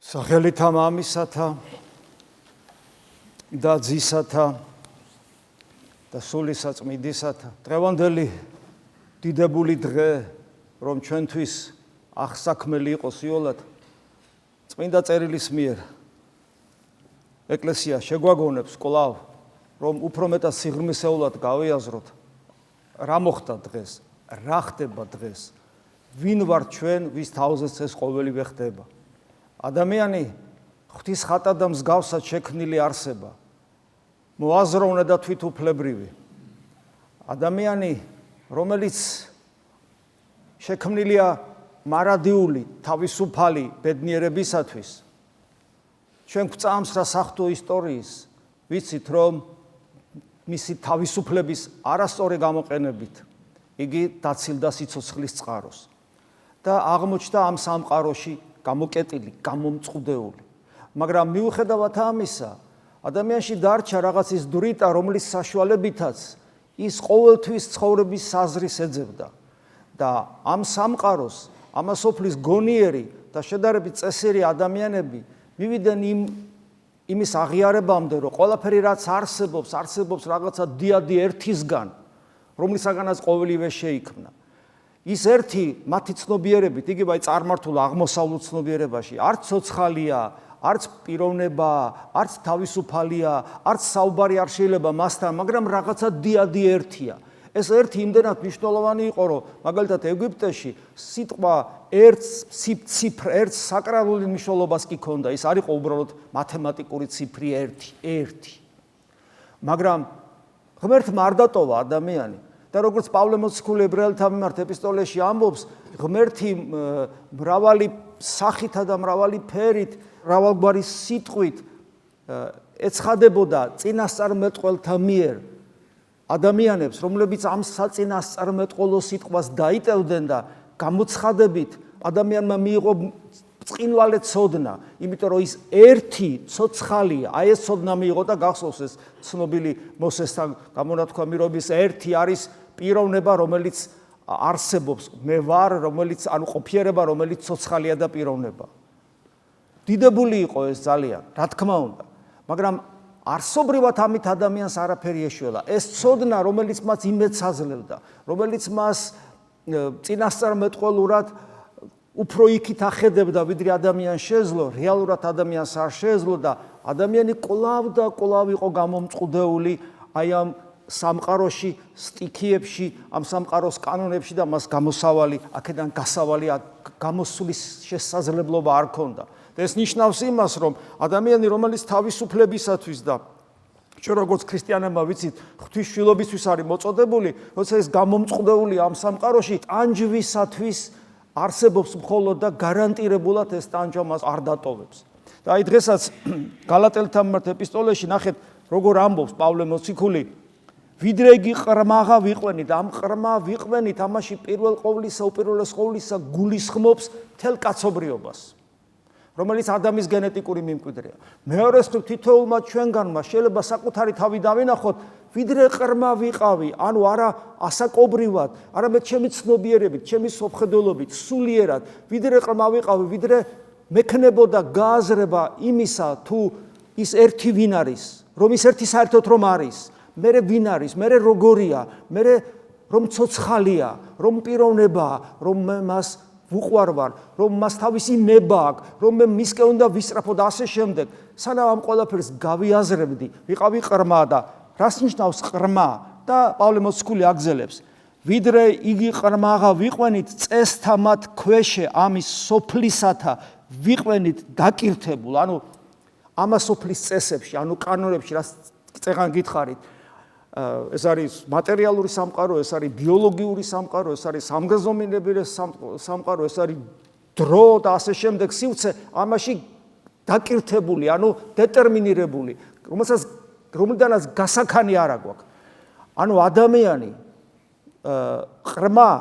სახელითა მამისათა და ძისათა და სულისაწმინდისათა დღევანდელი დიდებული დღე რომ ჩვენთვის აღსაქმელი იყოს იოლად წმინდა წერილის მიერ ეკლესია შეგვაგონებს კვლავ რომ უფრო მეტად სიღრმისეულად გავიაზროთ რა მოხდა დღეს რა ხდება დღეს ვინ ვარ ჩვენ ვის თავზეც ეს ყოველივე ხდება ადამიანი ღვთის ხატად და მსგავსად შექმნილი არსება მოაზროვნა და თვითუფლებრივი ადამიანი რომელიც შექმნილია მარადიული თავისუფალი ბედნიერებისათვის ჩვენ გვწამს რა სახთო ისტორიის ვიცით რომ მისი თავისუფლების არასწორი გამოყენებით იგი დაცილდა სიცოცხლის წყაროს და აღმოჩნდა ამ სამყაროში გამოკეტილი, გამომწყდეული. მაგრამ მიუხედავად ამისა, ადამიანში დარჩა რაღაცის დრიტა, რომლის საშუალებითაც ის ყოველთვის ცხოვრების საზრის ეძებდა. და ამ სამყაროს, ამასოფლის გონიერი და შედარებით წესიერი ადამიანები მივიდნენ იმის აღიარებამდე, რომ ყველაფერი რაც არსებობს რაღაცა დიადი ერთისგან, რომლისაგანაც ყოველივე შეიქმნა. ის ერთი მათი ცნობიერებით, იგივე წარმართულ აღმოსავლურ ცნობიერებაში, არც ცოცხალია, არც პიროვნებაა, არც თავისუფალია, არც საუბარი არ შეიძლება მასთან, მაგრამ რაღაცა დიადი ერთია. ეს ერთი იმდენად მნიშვნელოვანი იყო, რომ მაგალითად ეგვიპტეში სიტყვა ერთ საკრალური მნიშვნელობას კი ჰქონდა, ის არ იყო უბრალოდ მათემატიკური ციფრი ერთი. მაგრამ ღმერთმა არ დატოვა ადამიანი. და როგორც პავლე მოციქული ებრაელთა მიმართ ეპისტოლეში ამბობს, ღმერთი მრავალი სახითა და მრავალი ფერით, მრავალგვარი სიტყვით ეცხადებოდა წინასწარმეტყველთა მიერ ადამიანებს, რომლებიც ამ საწინასწარმეტყველო სიტყვას დაიტევდნენ და გამოცხადებით ადამიანმა მიიღო წყინვალე ცოდნა, იმიტომ რომ ის ერთი ცოცხალია, აი ეს ცოდნა მიიღო და გახსოვს ეს ცნობილი მოსესთან გამონათქვამი, რომ ის ერთი არის პიროვნება, რომელიც არსებობს, მე ვარ, რომელიც ანუ ყოფიერება, რომელიც ცოცხალია და პიროვნება. დიდებული იყო ეს ძალიან, რა თქმა უნდა, მაგრამ არსობრივად ამით ადამიანს არაფერი ეშველა. ეს ცოდნა, რომელიც მას იმედს აძლევდა, რომელიც მას წინასწარმეტყველურად უფრო იქით ახედებდა, ვიდრე ადამიანს შეეძლო, რეალურად ადამიანს არ შეეძლო და ადამიანი კვლავ და კვლავ იყო გამომწყდეული აი ამ სამყაროში, სტიქიებში, ამ სამყაროს კანონებში და მას გამოსავალი, აქედან გასავალი, გამოსulis შესაძლებლობა არ ჰქონდა. და ეს ნიშნავს იმას, რომ ადამიანი, რომელიც თავისუფლებისათვის და ჩვენ როგორც ქრისტიანებმა ვიცით, ღვთისმშობლობისთვის არის მოწოდებული, როცა ეს გამომწყდეული ამ სამყაროში ტანჯვისათვის არსებობს მხოლოდ და გარანტირებულად ეს ტანჯვა მას არ დატოვებს. და აი დღესაც გალატელთა მიმართ ეპისტოლეში ნახეთ, როგორ ამბობს პავლე მოციქული, ვიდრე იგი ყრმაღა ვიყვენით, ამ ყრმა ვიყვენით, ამაში პირველ ყოვლისა, უპირველეს ყოვლისა გულისხმობს მთელ კაცობრიობას, რომელიც ადამიანის გენეტიკური მემკვიდრეა. მეორე მხრივ თითოეულმა ჩვენგანმა შეიძლება საკუთარი თავი დავინახოთ, ვიდრე ყრმა ვიყავი, ანუ არა ასაკობრივად, არამედ ჩემი ცნობიერებით, ჩემი სოფხედელობით, სულიერად, ვიდრე ყრმა ვიყავი, ვიდრე მექნებოდა გააზრება იმისა, თუ ის ერთი ვინ არის, რომ ის ერთი საერთოდ რომ არის, მერე ვინ არის, მერე როგორია, მერე რომ ცოცხალია, რომ პიროვნებაა, რომ მას ვუყვარ ვარ, რომ მას თავისი ნება აქვს, რომ მე მისკენ უნდა ვისწრაფო და ასე შემდეგ. სანამ ამ ყველაფერს გავიაზრებდი, ვიყავი ყრმა და რას ნიშნავს ყრმა? და პავლე მოციქული აგზელებს. ვიდრე იგი ყრმაღა ვიყვენით, წესთა მათ ქვეშე ამის სოფლისათა ვიყვენით დაკირთებულ, ანუ ამასოფლის წესებში, ანუ კანონებში, რაც წეგან გითხარით, ეს არის მატერიალური სამყარო, ეს არის ბიოლოგიური სამყარო, ეს არის სამგზნობრივი სამყარო, ეს არის დრო და ასე შემდეგ სივრცე, ამაში დაკირთებული, ანუ დეტერმინირებული, რომლიდანაც გასაქანი არ აქვს. ანუ ადამიანი ყრმა,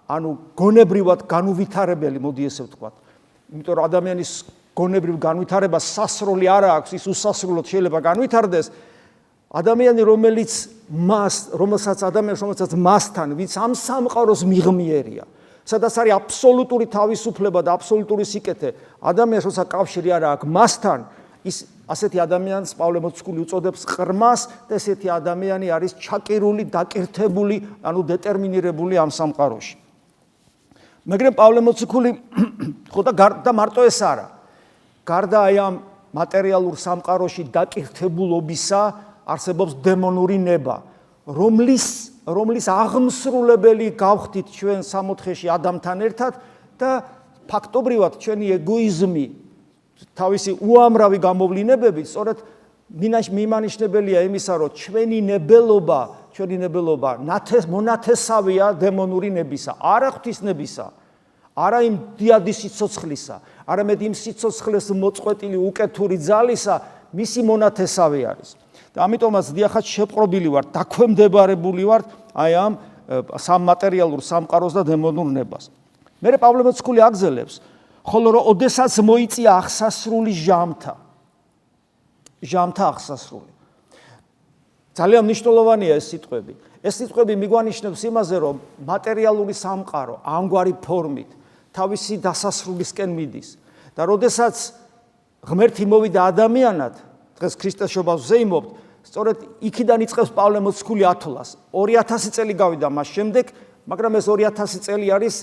ანუ გონებრივად განუვითარებელი, მოდი ესე ვთქვათ. იმიტომ რომ ადამიანის გონებრივ განვითარებას სასროლი არ აქვს, ის უსასრულოდ შეიძლება განვითარდეს. ადამიანი, რომელსაც მასთან, ვინც ამ სამყაროს მიღმიერია, სადაც არის აბსოლუტური თავისუფლება და აბსოლუტური სიკეთე, ადამიანს როცა კავშირი არ აქვს მასთან, ის ასეთი ადამიანს პავლე მოციქული უწოდებს ყრმას და ესეთი ადამიანი არის ჩაკირული, დაკირთებული, ანუ დეტერმინირებული ამ სამყაროში. მაგრამ პავლე მოციქული ხო და გარდა მარტო ეს არა. გარდა აი ამ მატერიალურ სამყაროში დაკირთებულობისა არსებობს დემონური ნება, რომლის აღმსრულებელი გავხდით ჩვენ სამოთხეში ადამიანთან ერთად და ფაქტობრივად ჩვენი ეგოიზმი თავისი უამრავი გამოვლინებები სწორედ მიმანიშნებელია იმისა, რომ ჩვენი ნებელობა მონათესავია დემონური ნებისა, არა ღვთისნებისა, არა იმ დიადი სიცოცხლისა, არამედ იმ სიცოცხლეს მოწყვეტილი უკეთური ძალისა, მისი მონათესავი არის. და ამიტომაც დიახაც შეპყრობილი ვარ, დაქვემდებარებული ვარ აი ამ სამმატერიალურ სამყაროს და დემონურ ნებას. მერე პავლე მოციქული აგზელებს, ხოლო რომ ოდესაც მოიწია აღსასრული ჟამთა აღსასრული. ძალიან მნიშვნელოვანია ეს სიტყვები. ეს სიტყვები მიგვანიშნებს იმაზე, რომ მატერიალური სამყარო ამგვარი ფორმით თავისი დასასრულისკენ მიდის და როდესაც ღმერთი მოვიდა ადამიანად, დღეს ქრისტეს შობას ვზეიმობთ, სწორედ იქიდან იწყებს პავლე მოციქული ათვლას. 2000 წელი გავიდა მას შემდეგ, მაგრამ ეს 2000 წელი არის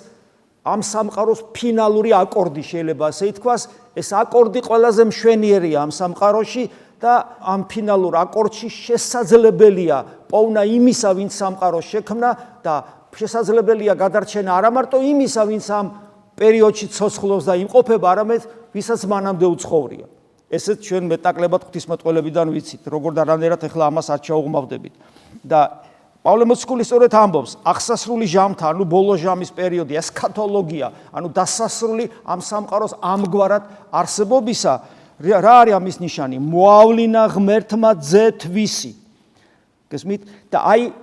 ამ სამყაროს ფინალური აკორდი, შეიძლება ასე ითქვას. ეს აკორდი ყველაზე მშვენიერია ამ სამყაროში და ამ ფინალურ აკორდში შესაძლებელია პოვნა იმისა, ვინც სამყაროს შექმნა და შესაძლებელია გადარჩენა არა მარტო იმისა, ვინც ამ პერიოდში ცოცხლობს და იმყოფება, არამედ ვისაც მანამდე უცხოვრია. ესეც ჩვენ მეტაკლებად ღვთისმეტყველებიდან ვიცით, როგორ და რამდენად ახლა ამას არ ჩაუღმავდებით. და პავლე მოციქული სწორედ ამბობს, აღსასრული ჟამთა, ანუ ბოლო ჟამის პერიოდი, ესქატოლოგია, ანუ დასასრული ამ სამყაროს ამგვარად არსებობისა, რა არის ამის ნიშანი? მოავლინა ღმერთმა ძეთვისი. გესმით? და აი,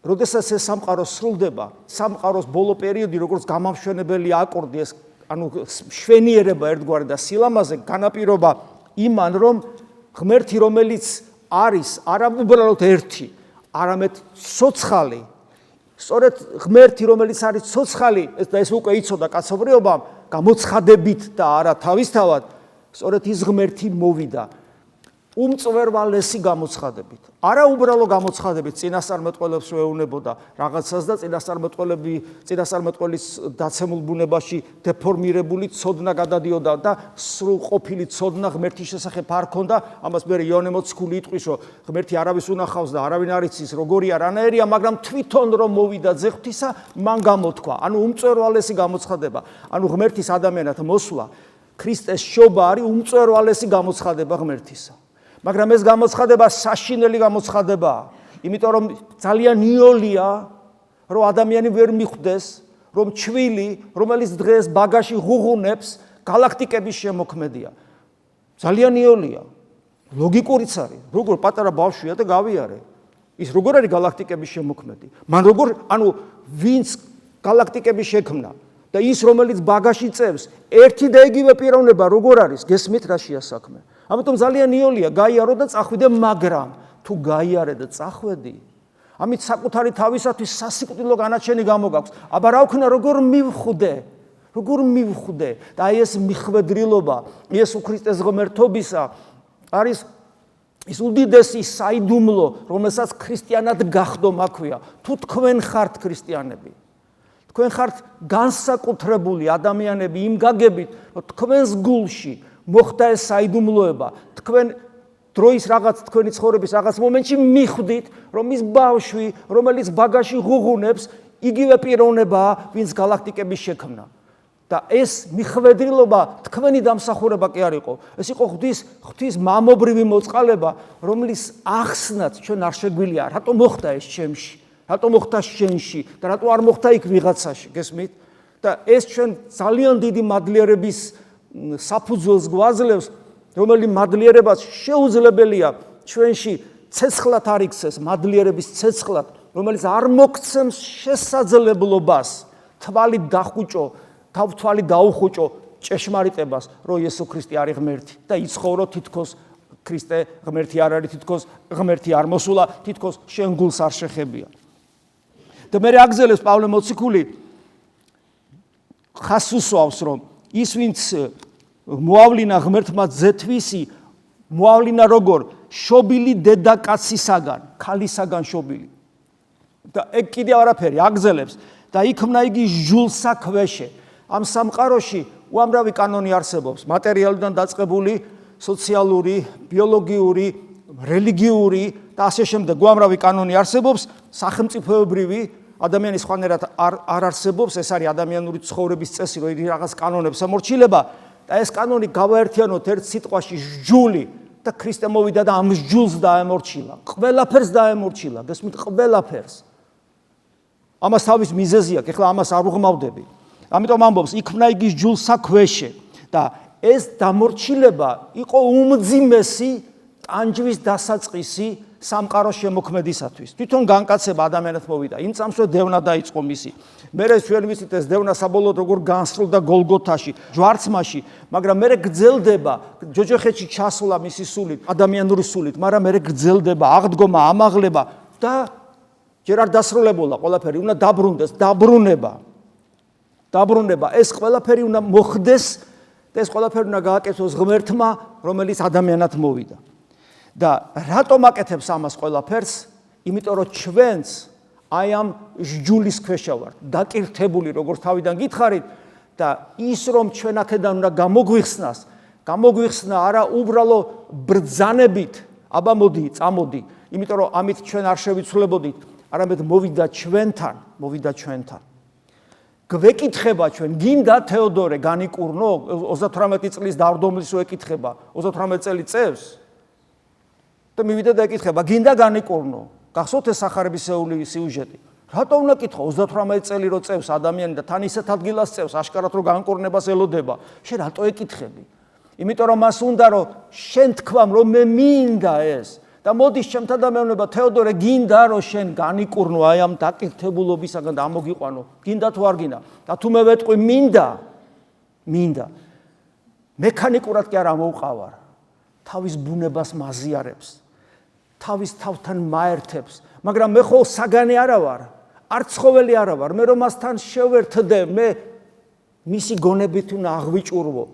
როდესაც ეს სამყარო სრულდება, სამყაროს ბოლო პერიოდი, როგორც გამამშვენებელი აკორდი, ეს ანუ შვენიერება ერთგვარი და სილამაზე განაპირობა იმან, რომ ღმერთი, რომელიც არის არა უბრალოდ ერთი, არამედ ცოცხალი, სწორედ ღმერთი, რომელიც არის ცოცხალი, და ეს უკვე იცოდა კაცობრიობამ, გამოცხადებით და არა თავისთავად, სწორედ ის ღმერთი მოვიდა უმწვერვალესი გამოცხადებით. არა უბრალო გამოცხადებით, წინასწარმეტყველებს ეუბნებოდა რაღაცას და წინასწარმეტყველის დაცემულ ბუნებაში დეფორმირებული ცოდნა გადადიოდა და სრულყოფილი ცოდნა ღმერთის შესახებ არ ქონდა. ამას მე იოანე მოციქული იტყვის, რომ ღმერთი არავის უნახავს და არავინ არ იცის როგორია, რანაირია, მაგრამ თვითონ რომ მოვიდა ძე ღვთისა, მან გამოთქვა. ანუ უმწვერვალესი გამოცხადება. ანუ ღმერთის ადამიანად მოსვლა, ქრისტეს შობა არის უმწვერვალესი გამოცხადება ღმერთისა. მაგრამ ეს გამოცხადება საშინელი გამოცხადებაა, იმიტომ რომ ძალიან იოლია, რომ ადამიანი ვერ მიხვდეს, რომ ჩვილი, რომელიც დღეს ბაგაში ღუღუნებს, galaktikების შემოქმედია. ძალიან იოლია. ლოგიკურიც არის. როგორ პატარა ბავშვია და გავიარე. ის როგორ არის galaktikების შემოქმედი? მან როგორ, ანუ ვინც galaktikების შექმნა და ის რომელიც ბაგაში წევს, ერთი და იგივე პიროვნება როგორ არის? გესმით რაშია საქმე? ამიტომ ძალიან იოლია, გაიარო და წახვიდე, მაგრამ თუ გაიარე და წახვედი, ამით საკუთარი თავისათვის სასიკვდილო განაჩენი გამოგაქვს. აბა რა ვქნა, როგორ მივხვდე? და აი ეს მიხვედრილობა, იესო ქრისტეს ღმერთობისა არის ის უდიდესი საიდუმლო, რომელსაც ქრისტიანად გახდომ აქვია. თუ თქვენ ხართ ქრისტიანები, თქვენ ხართ განსაკუთრებული ადამიანები იმ გაგებით, რომ თქვენს გულში მოხდა ეს საიდუმლოება, თქვენ დროის რაღაც თქვენი ცხოვრების რაღაც მომენტში მიხვდით, რომ ის ბავშვი, რომელიც ბაგაში ღუღუნებს, იგივე პიროვნებაა, ვინც galaktikების შექმნა. და ეს მიხვედრილობა თქვენი დამსახურება კი არ იყო. ეს იყო ღვთის მამობრივი მოწყალება, რომლის ახსნაც ჩვენ არ შეგვიძლია. რატო მოხდა ეს ჩემში? რატო მოხდა შენში და რატო არ მოხდა იქ ვიღაცაში? გესმით? და ეს ჩვენ ძალიან დიდი მადლიერების საფუძველს გვაძლევს, რომელიც მადლიერებას შეუძლებელია ჩვენში ცეცხლად არ იქცეს, მადლიერების ცეცხლად, რომელიც არ მოგცემს შესაძლებლობას თვალი დახუჭო, თვალი დაუხუჭო ჭეშმარიტებას, რომ იესო ქრისტე არის ღმერთი და იცხოვრო თითქოს ქრისტე ღმერთი არ არის, თითქოს ღმერთი არ მოსულა, თითქოს შენ გულს არ შეხებია. და მე აგზელებს პავლე მოციქული ხას უსვავს, რომ ის ვინც მოავლინა ღმერთმა ძეთვისი, მოავლინა როგორ შობილი დედაკაცისაგან, ქალისაგან შობილი. და ეგ კიდე არაფერი აგზელებს და იქმნა იგი ჟულსა ქვეშე. ამ სამყაროში უამრავი კანონი არსებობს, მატერიალიდან დაწყებული, სოციალური, ბიოლოგიური, რელიგიური და ასე შემდეგ უამრავი კანონი არსებობს, სახელმწიფოებრივი ადამიანის ხვანერად არ არსებობს, ეს არის ადამიანური ცხოვრების წესი, რომ რაღაც კანონებს ემორჩილება და ეს კანონი გავაერთიანოთ ერთ სიტყვაში ჟული და ქრისტე მოვიდა და ამ ჟულს დაემორჩილა. ყველაფერს დაემორჩილა, გესმით, ყველაფერს. ამას თავის მიზეზი აქვს, ეხლა ამას არ უღმავდები. ამიტომ ამბობს, იქმნა იგი ჟულსა ქვეშე და ეს დამორჩილება იყო უმძიმესი ტანჯვის დასაწყისი სამყაროს შემოქმედისათვის. თვითონ განკაცება ადამიანად მოვიდა. იმ წამსვე დევნა დაიწყო მისი. მერე ჩვენ ვიცით ეს დევნა საბოლოოდ როგორ განსრულდა გოლგოთაში, ჯვარცმაში, მაგრამ მერე გრძელდება ჯოჯოხეთში ჩასვლა მისი სულით, ადამიანური სულით, მაგრამ მერე გრძელდება აღდგომა, ამაღლება და ჯერ არ დასრულებულა ყველაფერი, უნდა დაბრუნდეს, დაბრუნება, ეს ყველაფერი უნდა მოხდეს და ეს ყველაფერი უნდა გააკეთოს ღმერთმა, რომელიც ადამიანად მოვიდა. და რატომ აკეთებს ამას ყველაფერს? იმიტომ რომ ჩვენც აი ამ ჟჯულის ქვეშ ვართ, დაკირთებული როგორც თავიდან გითხარით და ის რომ ჩვენ აქედან უნდა გამოგვიხსნა არა უბრალო ბრძანებით, აბა მოდი, წამოდი, იმიტომ რომ ამით ჩვენ არ შევიცვლებოდით, არამედ მოვიდა ჩვენთან. გვეკითხება ჩვენ, გინდა თეოდორე განიკურნო 38 წლის დავრდომლის ეკითხება, 38 წელი წევს და მივიდა და ეკითხება, გინდა განიკურნო. გახსოვთ ეს სახარებისეული სიუჟეტი? რატომ უნდა კითხო 38 წელი რო წევს ადამიანი და თან ისეთ ადგილას წევს, აშკარად რომ განკურნებას ელოდება. შენ რატო ეკითხები? იმიტომ რომ მას უნდა რომ შენ თქვამ რომ მე მინდა ეს. და მოდის ჩემთან და მეუბნება თეოდორე გინდა რომ შენ განიკურნო აი ამ დაკირთებულობისაგან და ამოგიყვანო. გინდა თუ არ გინდა? და თუ მე ვეტყვი მინდა. მექანიკურად კი არ ამოვყავარ. თავის ბუნებას მაზიარებს. თავის თავთან მაერთებს, მაგრამ მე ხო საგანი არა ვარ, არ ცხოველი არა ვარ, მე რომ მასთან შევერთდე, მე მისი გონებით უნდა აღვიჭურვო,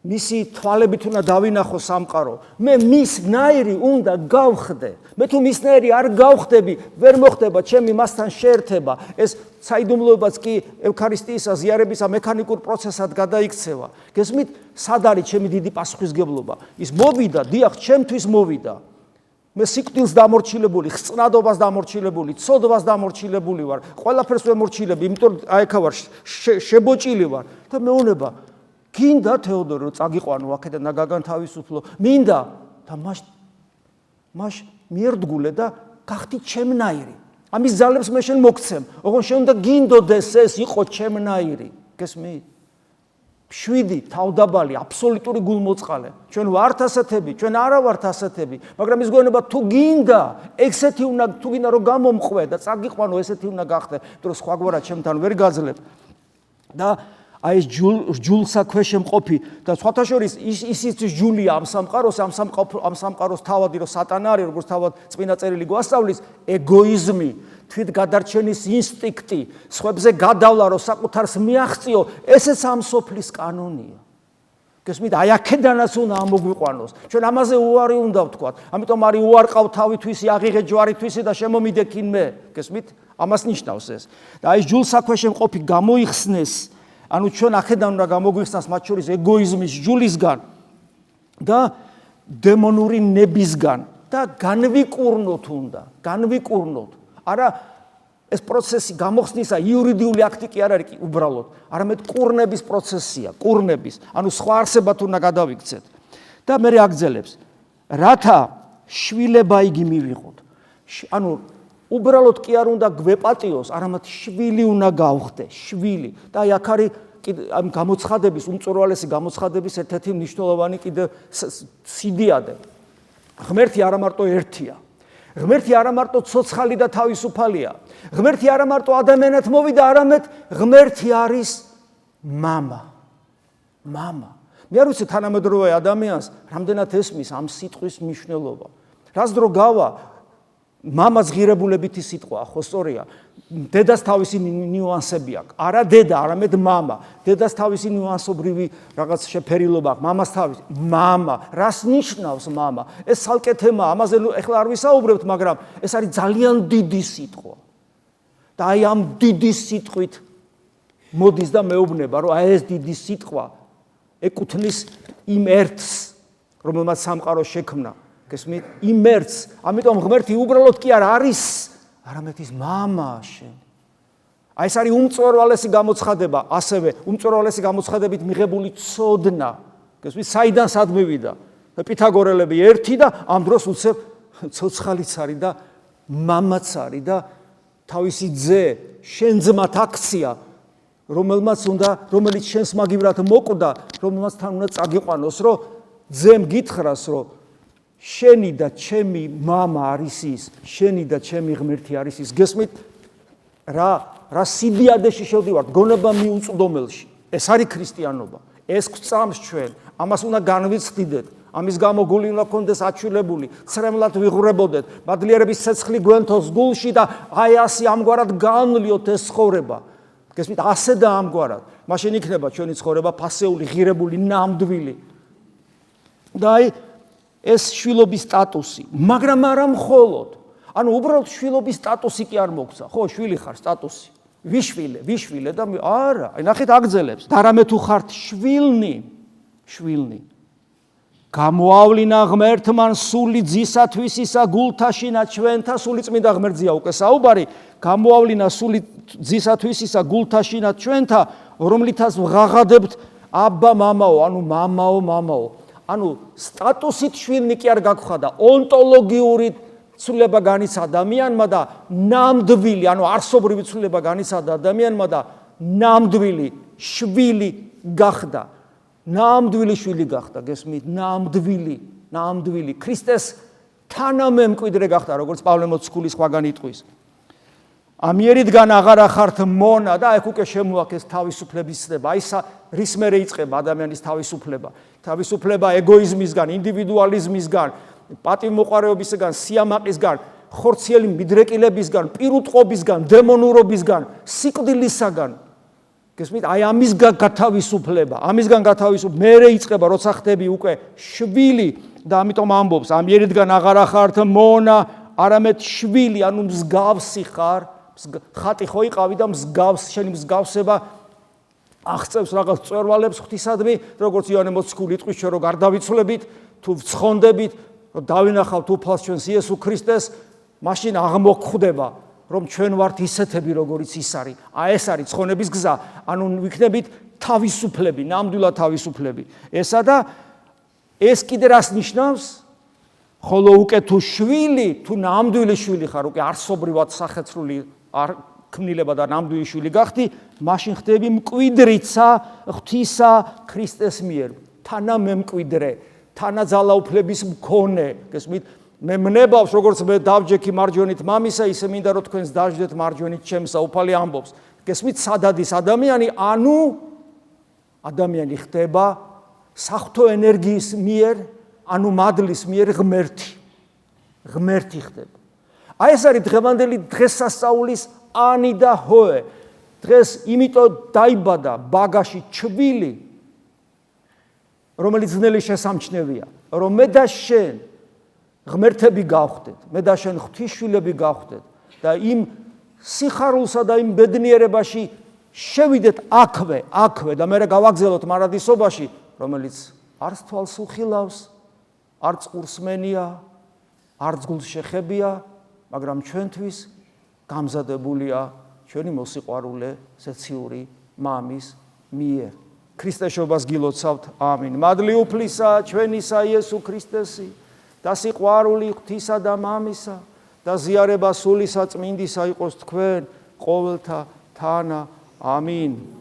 მისი თვალებით უნდა დავინახო სამყარო, მე მისნაირი უნდა გავხდე, მე თუ მისნაირი არ გავხდები, ვერ მოხდება ჩემი მასთან შეერთება, ეს საიდუმლოებაც კი ევქარისტიის ზიარებისა მექანიკურ პროცესად გადაიქცევა. გესმით, სად არის ჩემი დიდი პასუხისგებლობა? ის მოვიდა, დიახ, ჩემთვის მოვიდა. მე სიკვდილს დამორჩილებული, ხწნადობას დამორჩილებული, ცოდვას დამორჩილებული ვარ. ყველაფერს ვემორჩილები, იმიტომ აი აქ ვარ, შებოჭილი ვარ და მეუბნება, გინდა თეოდორე რომ წაგიყვანო აქედან და გაგანთავისუფლო, მინდა და მას მიერდგულე და გახდი ჩემნაირი. ამის ძალებს მე შენ მოგცემ. ოღონდ შენ უნდა გინდოდეს ეს იყო ჩემნაირი. გესმით? 7 თავდაბალი აბსოლუტური გულმოწყალე. ჩვენ ვართ ასეთები, ჩვენ არა ვართ ასეთები, მაგრამ ის გონება თუ გინდა, ესეთი უნდა თუ გინდა რომ გამომყვე და წაგიყვანო, ესეთი უნდა გახდე, იმიტომ რომ სხვაგვარად ჩემთან ვერ გაძლებ. და აი ეს ჟულსა ქვეშე მყოფი და სხვათა შორის ისიც ჟულია ამ სამყაროს თავადი რომ სატანა არის, როგორც თავად წმინდა წერილი გვასწავლის, ეგოიზმი, თვითგადარჩენის ინსტინქტი, სხვებზე გადავლა რომ საკუთარს მიაღწიო, ესეც ამ სოფლის კანონია. გესმით, აი აქედანაც უნდა ამოგვიყვანოს. ჩვენ ამაზე უარი უნდა ვთქვათ. ამიტომ არის უარყავ თავითვისი, აღიღე ჯვარითვისი და შემომიდექინ მე. გესმით? ამას ნიშნავს ეს. და აი ჟულსა ქვეშე მყოფი გამოიხსნეს, ანუ ჩვენ აქედან უნდა გამოგვიხსნას მათ შორის ეგოიზმის ჟულისგან და დემონური ნებისგან და განვიკურნოთ. არა ეს პროცესი გამოხსნისა იურიდიული აქტი კი არ არის უბრალოდ, არამედ კურნების პროცესია, ანუ სხვა არსებად უნდა გადავიქცეთ. და მე აგძელებს, რათა შვილება იგი მივიღოთ. ანუ უბრალოდ კი არ უნდა გვეპატიოს, არამედ შვილი უნდა გავხდე, შვილი. და აი აქ არის ამ გამოცხადების, უმწვერვალესი გამოცხადების ერთ-ერთი მნიშვნელოვანი კიდე სიდიადე. ღმერთი არა მარტო ერთია. ღმერთი არა მარტო ცოცხალი და თავისუფალია. ღმერთი არა მარტო ადამიანად მოვიდა, არამედ ღმერთი არის მამა. მე არ ვიცი თანამედროვე ადამიანს რამდენად ესმის ამ სიტყვის მნიშვნელობა. რას დრო გავა მამას ღირებულებითი სიტყვა, ხო სწორია. დედას თავისი ნიუანსები აქვს. არა დედა, არამედ მამა. დედას თავისი ნიუანსობრივი რაღაც შეფერილობა აქვს. მამას თავისი. მამა. რას ნიშნავს მამა? ეს ცალკე თემაა. ამაზე ეხლა არ ვისაუბრებთ, მაგრამ ეს არის ძალიან დიდი სიტყვა. და აი ამ დიდი სიტყვით მოდის და მეუბნება, რომ აი ეს დიდი სიტყვა ეკუთვნის იმ ერთს, რომელმაც სამყარო შექმნა. გესმით? იმ ერთს, ამიტომ ღმერთი უბრალოდ კი არ არის, არამედ ის მამა შენ. აი ეს არის უმწვერვალესი გამოცხადება, ასევე უმწვერვალესი გამოცხადებით მიღებული ცოდნა. გესმით? საიდან სად მივიდა? პითაგორელები ერთი და ამ დროს უცებ ცოცხალიც არის და მამაც არის და თავისი ძე, შენ ძმათ აქცია, რომელიც შენს მაგივრად მოკვდა, რომელმაც თან უნდა წაგიყვანოს, რომ ძემ გითხრას, რომ შენი და ჩემი მამა არის ის, შენი და ჩემი ღმერთი არის ის. გესმით? რა სიდიადეში შევდივართ, გონება მიუწვდომელში. ეს არის ქრისტიანობა. ეს გვწამს ჩვენ, ამას უნდა განვიცხდიდეთ. ამის გამო გული უნდა გქონდეს აჩვილებული, ცრემლად ვიღურებოდეთ, ბადლიერების ცეცხლი გვენთოს გულში და აი ასე ამგვარად განვლიოთ ეს ცხოვრება. გესმით? ასე და ამგვარად. მაშინ იქნება ჩვენი ცხოვრება ფასეული, ღირებული, ნამდვილი. და აი ეს შვილობის სტატუსი, მაგრამ არა მხოლოდ. ანუ უბრალოდ შვილობის სტატუსი კი არ მოგცა. ხო, შვილი ხარ, სტატუსი. ვიშვილე და არა, აი ნახეთ აგძელებს. და რამე თუ ხართ შვილნი. გამოავლინა ღმერთმა სული ძისათვის ისა გულთაშინა ჩვენთა სული წმინდა ღმერთზეა უკვე საუბარი. გამოავლინა სული ძისათვის ისა გულთაშინა ჩვენთა, რომლითაც ვღაღადებთ აბა მამაო, ანუ მამაო. ანუ სტატუსით შვილნი კი არ გაგხვდა, ონტოლოგიური ცვლილება განიცა ადამიანმა და ნამდვილი, ანუ არსობრივი ცვლილება განიცადა ადამიანმა და ნამდვილი შვილი გახდა. ნამდვილი შვილი გახდა, გესმით? ნამდვილი ქრისტეს თანამემკვიდრე გახდა, როგორც პავლე მოციქული სხვაგან იტყვის. ამიერიდან აღარ ახართ მონა და აქ უკვე შემოაქეს თავისუფლების ცნება. აი რის მერე იწყება ადამიანის თავისუფლება? თავისუფლება ეგოიზმისგან, ინდივიდუალიზმისგან, პატივმოყვარეობისგან, სიამაყისგან, ხორციელი მიდრეკილებისგან, პირუტყვობისგან, დემონურობისგან, სიკვდილისაგან. გესმით? აი ამისგან გათავისუფლება, მერე იწყება, როცა ხდები უკვე შვილი და ამიტომ ამბობს, ამიერიდან აღარ ახართ მონა, არამედ შვილი, ანუ მსგავსი ხარ, ხატი ხო იყავი და შენი მსგავსება აღწევს რაღაც წვერვალებს ღვთისადმი, როგორც იოანე მოციქული იტყვის, ჩვენ რო გარდავიცვლებით, თუ ვცხონდებით, რომ დავინახავთ უფალს ჩვენს იესო ქრისტეს, მაშინ აღმოგხვდება, რომ ჩვენ ვართ ისეთები, როგორიც ის არის. ეს არის ცხონების გზა, ანუ ვიქნებით თავისუფლები, ნამდვილად თავისუფლები. ესა და ეს კიდე რას ნიშნავს? ხოლო უკვე თუ შვილი, თუ ნამდვილი შვილი ხარ, უკვე არსობრივად სახეცრული ქმნილება და ნამდვილი შვილი გახდი, მაშინ ხდები მკვიდრიცა ღვთისა ქრისტეს მიერ, თანამემკვიდრე, თანაძალაუფლების მქონე. გესმით? მე მნებავს, როგორც მე დავჯექი მარჯვენით მამისა, ისე მინდა რომ თქვენს დაждდეთ მარჯვენით ჩემსა. უფალი ამბობს. გესმით? სადადის ადამიანი, ანუ ადამიანი ხდება საღვთო ენერგიის მიერ, ანუ მადლის მიერ ღმერთი ხდება. აი ეს არის დღევანდელი დღესასწაულის ანი და ჰოე. დღეს იმიტომ დაიბადა ბაგაში ჩვილი, რომელიც ძნელი შესამჩნევია, რომ მე და შენ ღმერთები გავხდეთ, მე და შენ ღვთისშვილები გავხდეთ და იმ სიხარულსა და იმ ბედნიერებაში შევიდეთ აქვე და მე გავაგზავნოთ მარადისობაში, რომელიც არც თვალს უხილავს, არც ყურსმენია, არც გულს შეხებია, მაგრამ ჩვენთვის გამზადებულია ჩვენი მოსიყვარულე ზეციური მამის მიერ. ქრისტეშობას გილოცავთ. ამინ. მადლი უფლისა ჩვენისა იესო ქრისტესი და სიყვარული ღვთისა და მამისა და ზიარება სული საწმინდისა იყოს თქვენ ყოველთა თანა. ამინ.